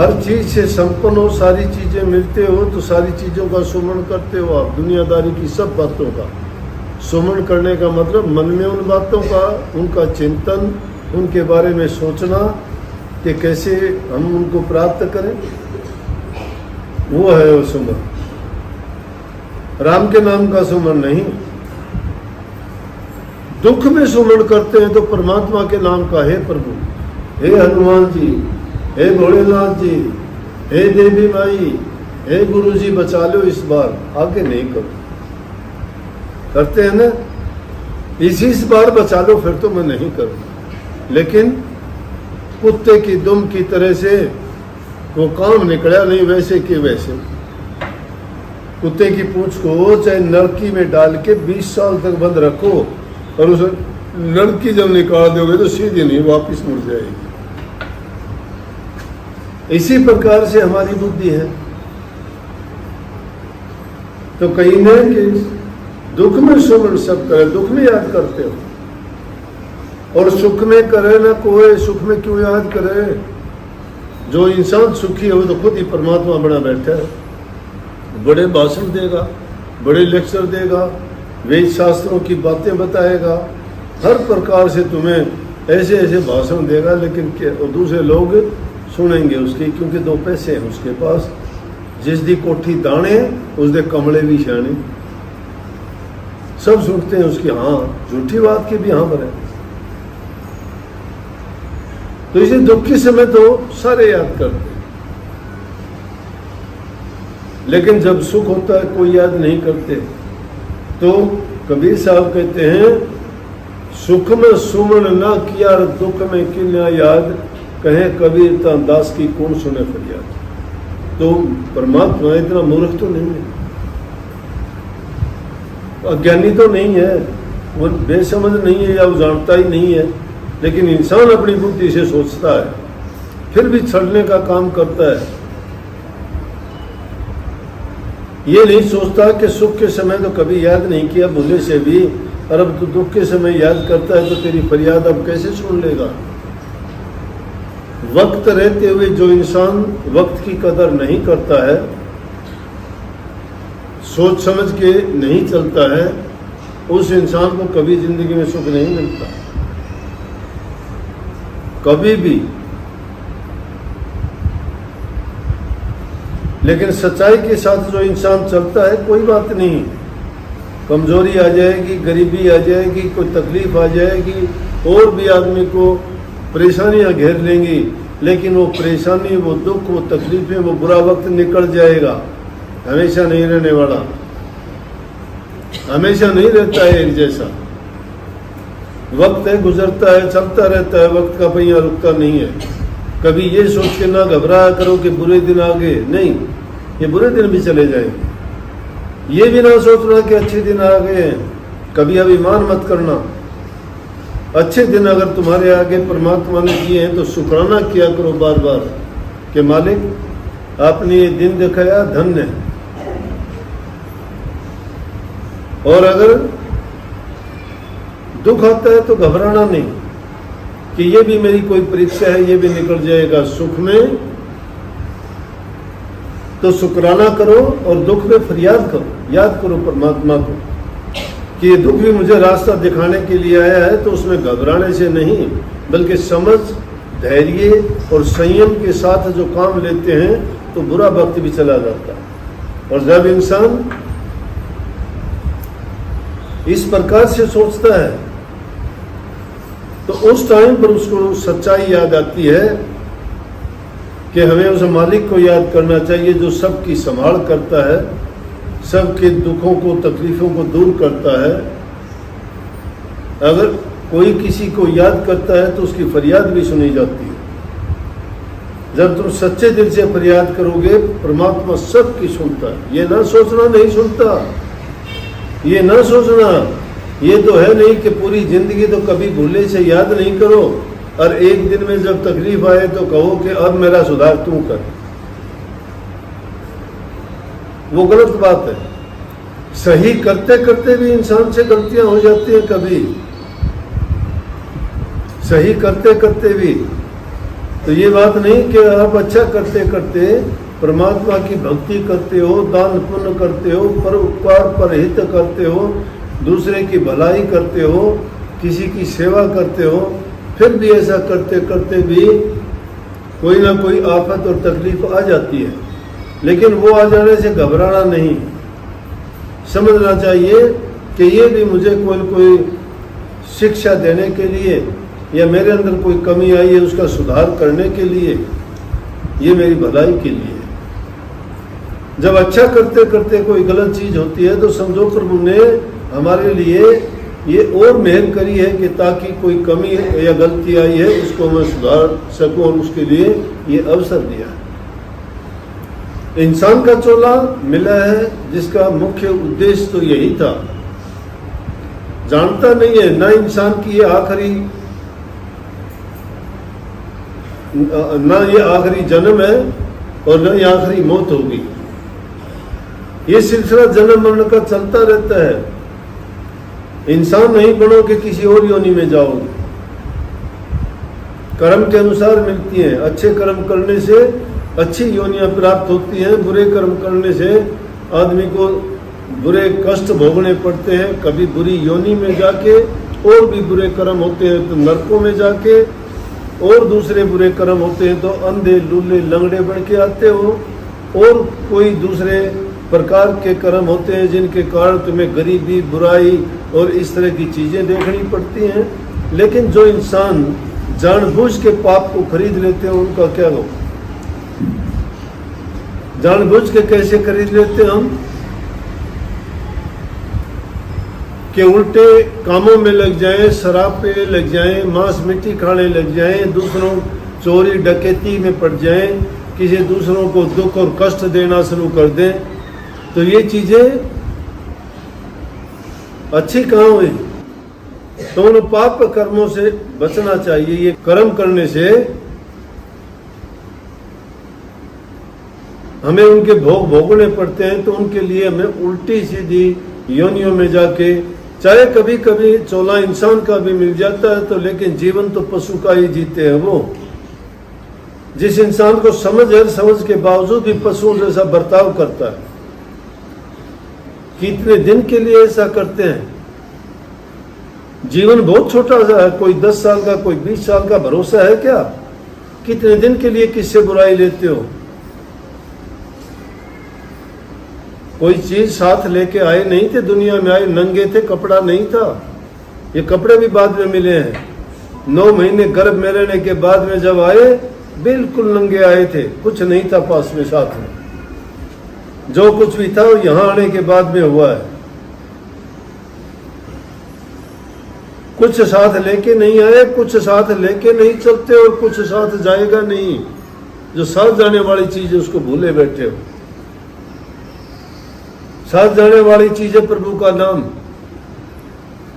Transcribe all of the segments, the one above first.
हर चीज से संपन्न हो, सारी चीजें मिलते हो तो सारी चीजों का सुमरण करते हो आप। दुनियादारी की सब बातों का सुमरण करने का मतलब मन में उन बातों का, उनका चिंतन, उनके बारे में सोचना कि कैसे हम उनको प्राप्त करें, वो है वो सुमरण। राम के नाम का सुमरण नहीं। दुख में सुमरण करते हैं तो परमात्मा के नाम का, हे प्रभु, हे हनुमान जी, हे भोलेनाथ जी, हे देवी माई, हे गुरु जी बचा लो इस बार, आगे नहीं करो। करते हैं ना, इस बार बचा लो, फिर तो मैं नहीं करूँ। लेकिन कुत्ते की दुम की तरह से वो काम निकला नहीं, वैसे कि वैसे। कुत्ते की पूंछ को चाहे नलकी में डाल के 20 साल तक बंद रखो और उस लड़की जब निकाल दोगे तो सीधी नहीं वापस मुड़ जाएगी। इसी प्रकार से हमारी बुद्धि है। तो कहीं न कि दुख में सुमरण सब करे, दुख में याद करते हो, और सुख में करे ना कोई, सुख में क्यों याद करे? जो इंसान सुखी है वो तो खुद ही परमात्मा बना बैठा है। बड़े भाषण देगा, बड़े लेक्चर देगा, वेद शास्त्रों की बातें बताएगा, हर प्रकार से तुम्हें ऐसे ऐसे भाषण देगा, लेकिन दूसरे लोग सुनेंगे उसकी, क्योंकि 2 पैसे हैं उसके पास। जिस दी कोठी दाने उस दे कमले भी शाने, सब सुनते हैं उसकी हाँ, झूठी बात की भी हाँ बने। तो इसे दुख के समय तो सारे याद करते हैं, लेकिन जब सुख होता है कोई याद नहीं करते। तो कबीर साहब कहते हैं, सुख में सुमन ना किया, दुख में किन्या याद, कहे कबीर ता दास की कौन सुने फरियाद। तो परमात्मा इतना मूर्ख तो नहीं है, अज्ञानी तो नहीं है, वो बेसमझ नहीं है या वो जानता ही नहीं है, लेकिन इंसान अपनी बुद्धि से सोचता है, फिर भी छड़ने का काम करता है। ये नहीं सोचता कि सुख के समय तो कभी याद नहीं किया भूले से भी, और अब तो दुख के समय याद करता है, तो तेरी फरियाद अब कैसे सुन लेगा? वक्त रहते हुए जो इंसान वक्त की कदर नहीं करता है, सोच समझ के नहीं चलता है, उस इंसान को कभी जिंदगी में सुख नहीं मिलता, कभी भी। लेकिन सच्चाई के साथ जो इंसान चलता है, कोई बात नहीं, कमजोरी आ जाएगी, गरीबी आ जाएगी, कोई तकलीफ आ जाएगी, और भी आदमी को परेशानियां घेर लेंगी, लेकिन वो परेशानी, वो दुख, वो तकलीफें, वो बुरा वक्त निकल जाएगा, हमेशा नहीं रहने वाला, हमेशा नहीं रहता है एक जैसा। वक्त है, गुजरता है, चलता रहता है, वक्त का पहिया रुकता नहीं है। कभी ये सोच के ना घबराया करो कि बुरे दिन आ गए, नहीं, ये बुरे दिन भी चले जाएंगे। ये भी ना सोचना कि अच्छे दिन आ गए हैं, कभी अभिमान मत करना। अच्छे दिन अगर तुम्हारे आगे परमात्मा ने किए हैं तो शुक्राना किया करो बार बार कि मालिक आपने ये दिन दिखाया, धन्य है। और अगर दुख आता है तो घबराना नहीं कि ये भी मेरी कोई परीक्षा है, ये भी निकल जाएगा। सुख में तो शुक्राना करो और दुख में फरियाद करो, याद करो परमात्मा को कि ये दुख भी मुझे रास्ता दिखाने के लिए आया है, तो उसमें घबराने से नहीं, बल्कि समझ, धैर्य और संयम के साथ जो काम लेते हैं तो बुरा वक्त भी चला जाता है। और जब इंसान इस प्रकार से सोचता है तो उस टाइम पर उसको सच्चाई याद आती है कि हमें उस मालिक को याद करना चाहिए जो सबकी संभाल करता है, सबके दुखों को, तकलीफों को दूर करता है। अगर कोई किसी को याद करता है तो उसकी फरियाद भी सुनी जाती है। जब तुम सच्चे दिल से फरियाद करोगे, परमात्मा सबकी सुनता है। ये ना सोचना नहीं सुनता, ये ना सोचना, ये तो है नहीं कि पूरी जिंदगी तो कभी भूले से याद नहीं करो और एक दिन में जब तकलीफ आए तो कहो कि अब मेरा सुधार तू कर। वो गलत बात है। सही करते करते भी इंसान से गलतियां हो जाती हैं, कभी सही करते करते भी। तो ये बात नहीं कि आप अच्छा करते करते परमात्मा की भक्ति करते हो, दान पुण्य करते हो, परोपकार परहित करते हो, दूसरे की भलाई करते हो, किसी की सेवा करते हो, फिर भी ऐसा करते करते भी कोई ना कोई आफत और तकलीफ आ जाती है। लेकिन वो आ जाने से घबराना नहीं, समझना चाहिए कि ये भी मुझे कोई शिक्षा देने के लिए या मेरे अंदर कोई कमी आई है उसका सुधार करने के लिए, ये मेरी भलाई के लिए। जब अच्छा करते करते कोई गलत चीज होती है तो समझो प्रभु ने हमारे लिए ये और मेहर करी है कि ताकि कोई कमी या गलती आई है उसको मैं सुधार सकूं, और उसके लिए ये अवसर दिया है। इंसान का चोला मिला है जिसका मुख्य उद्देश्य तो यही था। जानता नहीं है ना इंसान की ये आखिरी जन्म है और न ये आखिरी मौत होगी। ये सिलसिला जन्म मरण का चलता रहता है। इंसान नहीं बनोगे, किसी और योनि में जाओगे। कर्म के अनुसार मिलती हैं। अच्छे कर्म करने से अच्छी योनियां प्राप्त होती हैं, बुरे कर्म करने से आदमी को बुरे कष्ट भोगने पड़ते हैं। कभी बुरी योनि में जाके और भी बुरे कर्म होते हैं तो नरकों में जाके, और दूसरे बुरे कर्म होते हैं तो अंधे लूले लंगड़े बन के आते हो, और कोई दूसरे प्रकार के कर्म होते हैं जिनके कारण तुम्हें गरीबी, बुराई और इस तरह की चीजें देखनी पड़ती हैं। लेकिन जो इंसान जानबूझ के पाप को खरीद लेते हैं उनका क्या हो? जानबूझ के कैसे खरीद लेते हैं हम? कि उल्टे कामों में लग जाएं, शराब पे लग जाएं, मांस मिट्टी खाने लग जाएं, दूसरों चोरी डकैती में पड़ जाएं, किसी दूसरों को दुख और कष्ट देना शुरू कर दें, तो ये चीजें अच्छी कहाँ हुई? तो उन पाप कर्मों से बचना चाहिए। ये कर्म करने से हमें उनके भोग भोगने पड़ते हैं, तो उनके लिए हमें उल्टी सीधी योनियों में जाके, चाहे कभी कभी चोला इंसान का भी मिल जाता है तो, लेकिन जीवन तो पशु का ही जीते हैं वो। जिस इंसान को समझ के बावजूद भी पशुओं जैसा बर्ताव करता है, कितने दिन के लिए ऐसा करते हैं? जीवन बहुत छोटा सा है, कोई 10 साल का, कोई 20 साल का भरोसा है क्या? कितने दिन के लिए किससे बुराई लेते हो? कोई चीज साथ लेके आए नहीं थे, दुनिया में आए नंगे थे, कपड़ा नहीं था। ये कपड़े भी बाद में मिले हैं। 9 महीने गर्भ में रहने के बाद में जब आए बिल्कुल नंगे आए थे, कुछ नहीं था पास में साथ में। जो कुछ भी था वो यहां आने के बाद में हुआ है। कुछ साथ लेके नहीं आए, कुछ साथ लेके नहीं चलते, और कुछ साथ जाएगा नहीं। जो साथ जाने वाली चीज है उसको भूले बैठे हो। साथ जाने वाली चीज है प्रभु का नाम।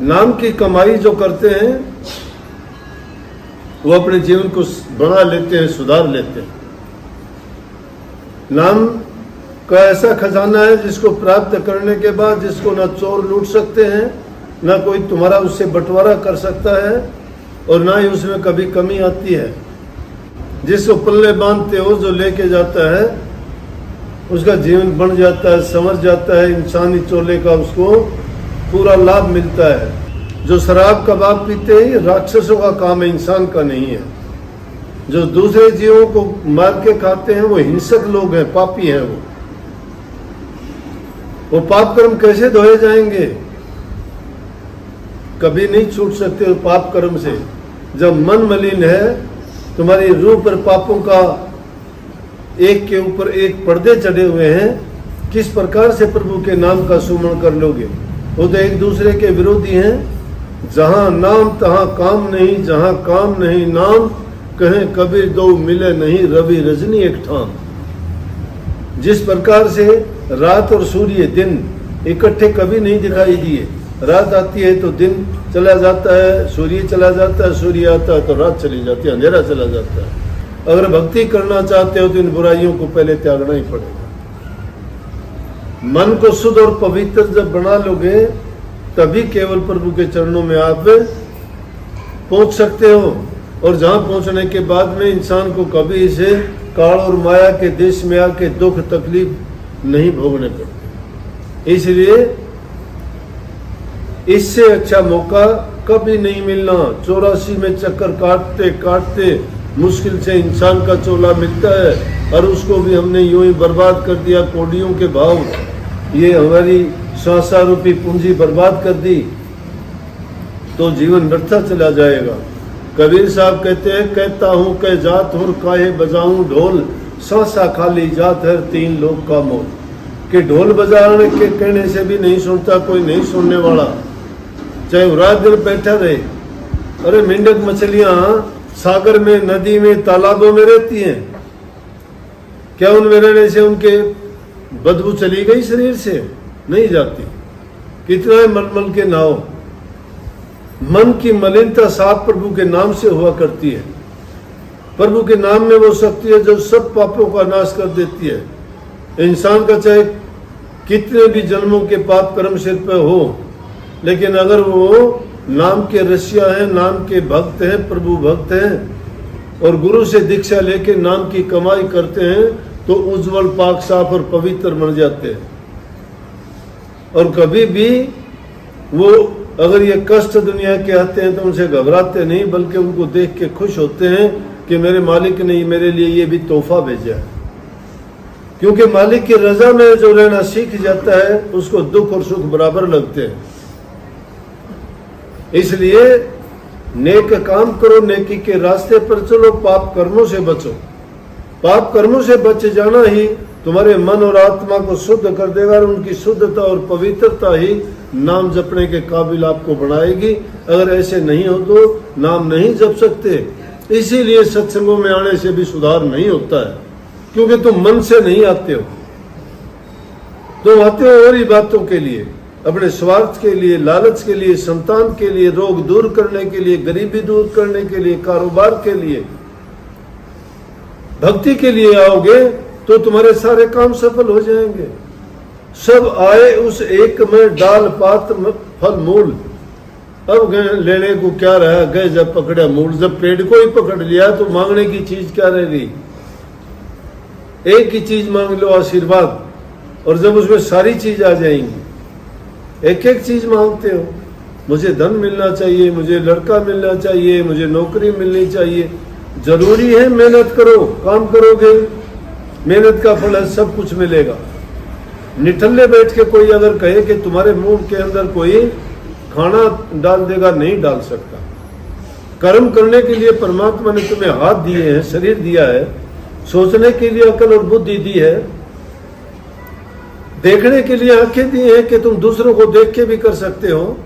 नाम की कमाई जो करते हैं वो अपने जीवन को बना लेते हैं, सुधार लेते हैं। नाम का ऐसा खजाना है जिसको प्राप्त करने के बाद जिसको ना चोर लूट सकते हैं, ना कोई तुम्हारा उससे बंटवारा कर सकता है, और ना ही उसमें कभी कमी आती है। जिसको पल्ले बांधते हो, जो लेके जाता है, उसका जीवन बन जाता है, समझ जाता है। इंसानी चोले का उसको पूरा लाभ मिलता है। जो शराब कबाब पीते हैं राक्षसों का काम है, इंसान का नहीं है। जो दूसरे जीवों को मार के खाते हैं वो हिंसक लोग हैं, पापी हैं। वो पाप कर्म कैसे धोए जाएंगे? कभी नहीं छूट सकते हो पाप कर्म से। जब मन मलिन है, तुम्हारी रूह पर पापों का एक के ऊपर एक पर्दे चढ़े हुए हैं, किस प्रकार से प्रभु के नाम का सुमरण कर लोगे? वो तो एक दूसरे के विरोधी हैं। जहां नाम तहां काम नहीं, जहां काम नहीं नाम, कहें कबीर दो मिले नहीं, रवि रजनी एक ठाम। जिस प्रकार से रात और सूर्य दिन इकट्ठे कभी नहीं दिखाई दिए। रात आती है तो दिन चला जाता है, सूर्य चला जाता है, सूर्य आता है तो रात चली जाती है, अंधेरा चला जाता है। अगर भक्ति करना चाहते हो तो इन बुराइयों को पहले त्यागना ही पड़ेगा। मन को शुद्ध और पवित्र जब बना लोगे तभी केवल प्रभु के चरणों में आप पहुंच सकते हो। और जहां पहुंचने के बाद में इंसान को कभी इसे काल और माया के देश में आके दुख तकलीफ नहीं भोगने पड़ते। इसलिए इससे अच्छा मौका कभी नहीं मिलना। 84 में चक्कर काटते काटते मुश्किल से इंसान का चोला मिलता है और उसको भी हमने यूं ही बर्बाद कर दिया। कौड़ियों के भाव ये हमारी श्वासा रूपी पूंजी बर्बाद कर दी तो जीवन व्यर्थ चला जाएगा। कबीर साहब कहते हैं, कहता हूँ कह जात और काहे बजाऊं ढोल, सांसा खाली जात है 3 लोग का मोल। कि ढोल बजाने के कहने से भी नहीं सुनता, कोई नहीं सुनने वाला, चाहे वो रात दिन बैठा रहे। अरे मेंढक मछलियां सागर में, नदी में, तालाबों में रहती हैं, क्या उनमें रहने से उनके बदबू चली गई शरीर से? नहीं जाती। कितना है मलमल के नाव। मन की मलिनता साफ प्रभु के नाम से हुआ करती है। प्रभु के नाम में वो शक्ति है जो सब पापों का नाश कर देती है। इंसान का चाहे कितने भी जन्मों के पाप कर्म सिर पर हो, लेकिन अगर वो नाम के रसिया हैं, नाम के भक्त हैं, प्रभु भक्त हैं और गुरु से दीक्षा लेके नाम की कमाई करते हैं तो उज्जवल पाक साफ और पवित्र बन जाते हैं। और कभी भी वो अगर ये कष्ट दुनिया के आते हैं तो उनसे घबराते नहीं, बल्कि उनको देख के खुश होते हैं कि मेरे मालिक ने मेरे लिए ये भी तोहफा भेजा है। क्योंकि मालिक की रजा में जो रहना सीख जाता है उसको दुख और सुख बराबर लगते हैं। इसलिए नेक काम करो, नेकी के रास्ते पर चलो, पाप कर्मों से बचो। पाप कर्मों से बच जाना ही तुम्हारे मन और आत्मा को शुद्ध कर देगा और उनकी शुद्धता और पवित्रता ही नाम जपने के काबिल आपको बनाएगी। अगर ऐसे नहीं हो तो नाम नहीं जप सकते। इसीलिए सत्संगों में आने से भी सुधार नहीं होता है, क्योंकि तुम मन से नहीं आते हो। तुम आते हो और ही बातों के लिए, अपने स्वार्थ के लिए, लालच के लिए, संतान के लिए, रोग दूर करने के लिए, गरीबी दूर करने के लिए, कारोबार के लिए। भक्ति के लिए आओगे तो तुम्हारे सारे काम सफल हो जाएंगे। सब आए उस एक में डाल पात फल मूल। अब गए लेने को क्या रहा, गए जब पकड़ा मूल। जब पेड़ को ही पकड़ लिया तो मांगने की चीज क्या रह गई? एक ही चीज मांग लो, आशीर्वाद। और जब उसमें सारी चीज आ जाएंगी, एक एक चीज मांगते हो। मुझे धन मिलना चाहिए, मुझे लड़का मिलना चाहिए, मुझे नौकरी मिलनी चाहिए। जरूरी है मेहनत करो, काम करोगे मेहनत का फल है, सब कुछ मिलेगा। निठल्ले बैठ के कोई अगर कहे कि तुम्हारे मुंह के अंदर कोई खाना डाल देगा, नहीं डाल सकता। कर्म करने के लिए परमात्मा ने तुम्हें हाथ दिए हैं, शरीर दिया है, सोचने के लिए अकल और बुद्धि दी है, देखने के लिए आंखें दी हैं कि तुम दूसरों को देख के भी कर सकते हो,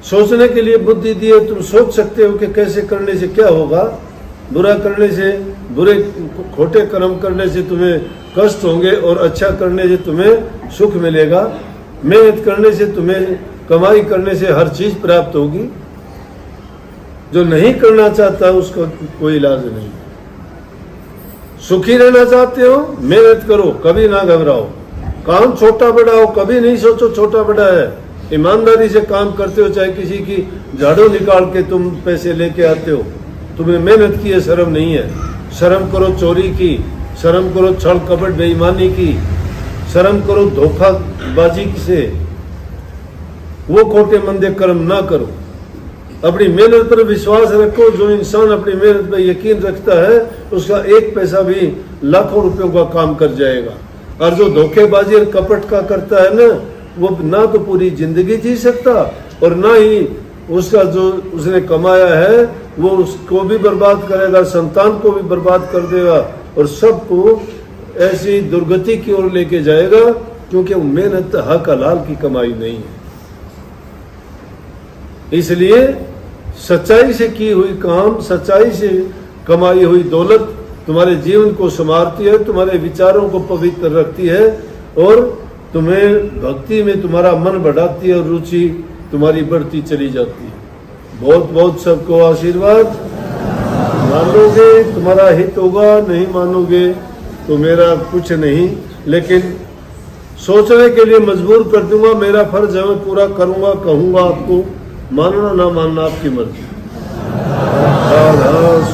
सोचने के लिए बुद्धि दी है, तुम सोच सकते हो कि कैसे करने से क्या होगा। बुरा करने से, बुरे खोटे कर्म करने से तुम्हें कष्ट होंगे और अच्छा करने से तुम्हें सुख मिलेगा। मेहनत करने से, तुम्हें कमाई करने से हर चीज प्राप्त होगी। जो नहीं करना चाहता उसका कोई इलाज नहीं। सुखी रहना चाहते हो, मेहनत करो, कभी ना घबराओ। काम छोटा बड़ा हो, कभी नहीं सोचो छोटा बड़ा है। ईमानदारी से काम करते हो, चाहे किसी की झाड़ू निकाल के तुम पैसे लेके आते हो, तुम्हें मेहनत की है, शर्म नहीं है। शर्म करो चोरी की, शर्म करो छल कपट बेईमानी की, शर्म करो धोखाबाजी से। वो खोटे मंदे कर्म ना करो। अपनी मेहनत पर विश्वास रखो। जो इंसान अपनी मेहनत पर यकीन रखता है उसका एक पैसा भी लाखों रुपयों का काम कर जाएगा। और जो धोखेबाजी और कपट का करता है ना, वो ना तो पूरी जिंदगी जी सकता और ना ही उसका जो उसने कमाया है वो उसको भी बर्बाद करेगा, संतान को भी बर्बाद कर देगा और सबको ऐसी दुर्गति की ओर लेके जाएगा, क्योंकि वो मेहनत हक हलाल की कमाई नहीं है। इसलिए सच्चाई से की हुई काम, सच्चाई से कमाई हुई दौलत तुम्हारे जीवन को संवारती है, तुम्हारे विचारों को पवित्र रखती है और तुम्हें भक्ति में तुम्हारा मन बढ़ाती है और रुचि तुम्हारी बढ़ती चली जाती है। बहुत बहुत सबको आशीर्वाद। मानोगे तुम्हारा हित होगा, नहीं मानोगे तो मेरा कुछ नहीं, लेकिन सोचने के लिए मजबूर कर दूंगा। मेरा फर्ज है, मैं पूरा करूंगा, कहूंगा आपको। मानना ना मानना आपकी मर्जी। रास